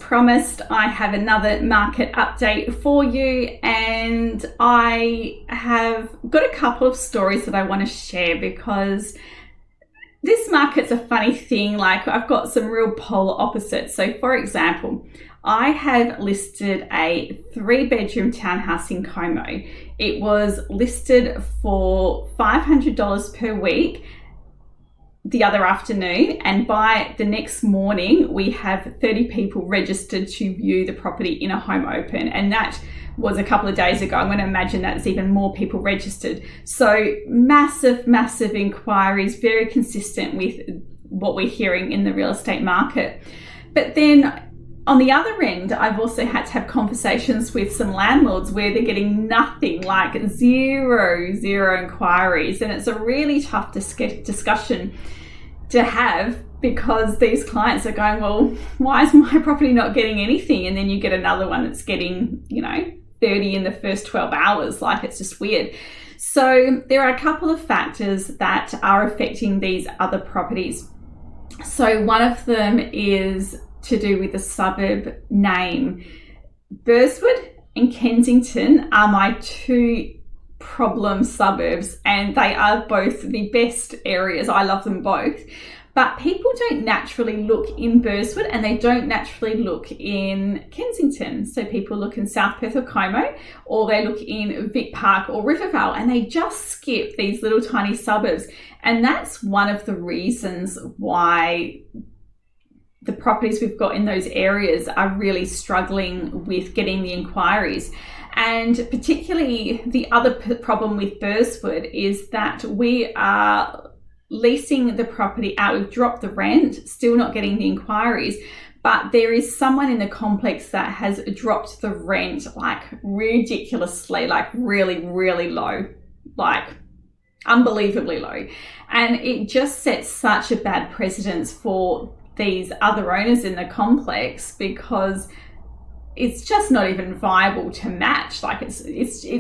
promised, I have another market update for you, and I have got a couple of stories that I want to share because this market's a funny thing. Like, I've got some real polar opposites. So for example, I have listed a 3-bedroom townhouse in Como. It was listed for $500 per week the other afternoon, and by the next morning we have 30 people registered to view the property in a home open, and that was a couple of days ago. I'm going to imagine that's even more people registered. So massive inquiries, very consistent with what we're hearing in the real estate market. But then on the other end, I've also had to have conversations with some landlords where they're getting nothing, like zero inquiries. And it's a really tough discussion to have, because these clients are going, well, why is my property not getting anything? And then you get another one that's getting, 30 in the first 12 hours. Like, it's just weird. So there are a couple of factors that are affecting these other properties. So one of them is to do with the suburb name. Burswood and Kensington are my two problem suburbs, and they are both the best areas. I love them both. But people don't naturally look in Burswood, and they don't naturally look in Kensington. So people look in South Perth or Como, or they look in Vic Park or Rivervale, and they just skip these little tiny suburbs. And that's one of the reasons why the properties we've got in those areas are really struggling with getting the inquiries. And particularly the other problem with Burswood is that we are leasing the property out. We've dropped the rent, still not getting the inquiries, but there is someone in the complex that has dropped the rent like ridiculously, like really low, like unbelievably low. And it just sets such a bad precedence for these other owners in the complex, because it's just not even viable to match. Like, it's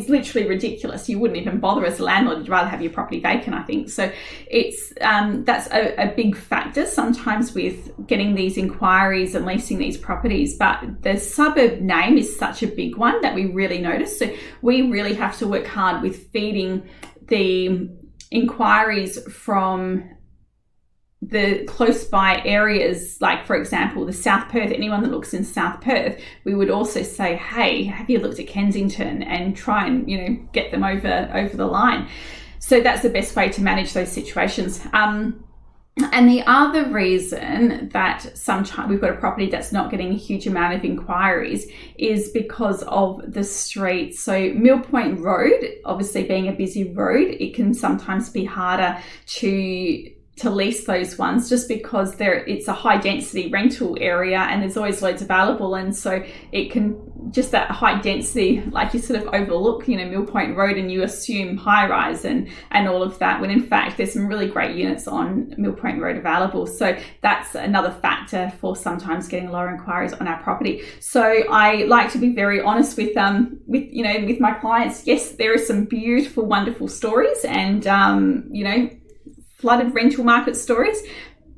literally ridiculous. You wouldn't even bother as a landlord. You'd rather have your property vacant, I think. So it's that's a big factor sometimes with getting these inquiries and leasing these properties. But the suburb name is such a big one that we really notice. So we really have to work hard with feeding the inquiries from the close by areas, like for example the South Perth. Anyone that looks in South Perth, we would also say, hey, have you looked at Kensington, and try and get them over the line. So that's the best way to manage those situations. And the other reason that sometimes we've got a property that's not getting a huge amount of inquiries is because of the streets. So Millpoint Road, obviously being a busy road, it can sometimes be harder to lease those ones, just because it's a high density rental area and there's always loads available. And so it can, just that high density, like you sort of overlook, Millpoint Road, and you assume high rise and all of that, when in fact there's some really great units on Millpoint Road available. So that's another factor for sometimes getting lower inquiries on our property. So I like to be very honest with my clients. Yes, there are some beautiful, wonderful stories, and flooded rental market stories,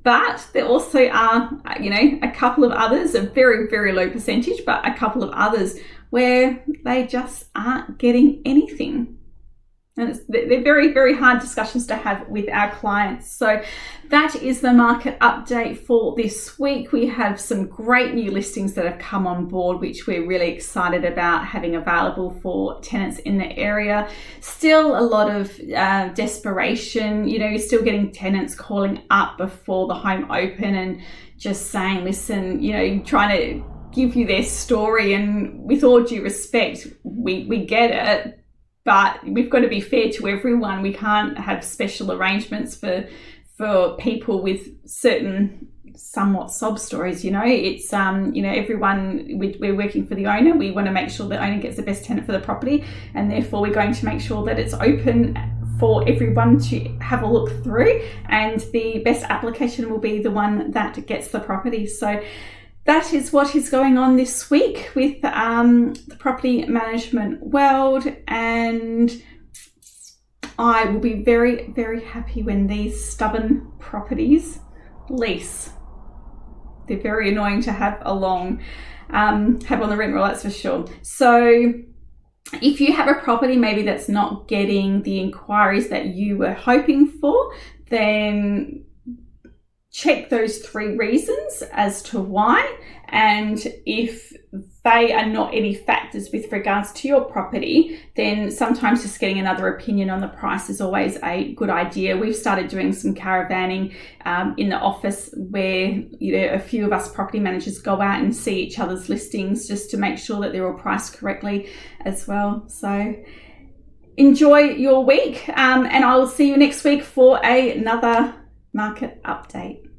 but there also are, a couple of others, a very low percentage, but a couple of others where they just aren't getting anything. And they're very hard discussions to have with our clients. So that is the market update for this week. We have some great new listings that have come on board, which we're really excited about having available for tenants in the area. Still a lot of desperation. You're still getting tenants calling up before the home open and just saying, listen, trying to give you their story. And with all due respect, we get it, but we've got to be fair to everyone. We can't have special arrangements for people with certain somewhat sob stories. It's everyone, we're working for the owner. We want to make sure the owner gets the best tenant for the property, and therefore we're going to make sure that it's open for everyone to have a look through, and the best application will be the one that gets the property. So that is what is going on this week with the property management world, and I will be very happy when these stubborn properties lease. They're very annoying to have have on the rent roll, that's for sure. So if you have a property maybe that's not getting the inquiries that you were hoping for, then check those 3 reasons as to why, and if they are not any factors with regards to your property, then sometimes just getting another opinion on the price is always a good idea. We've started doing some caravanning in the office where, you know, a few of us property managers go out and see each other's listings just to make sure that they're all priced correctly as well. So enjoy your week, and I will see you next week for another market update.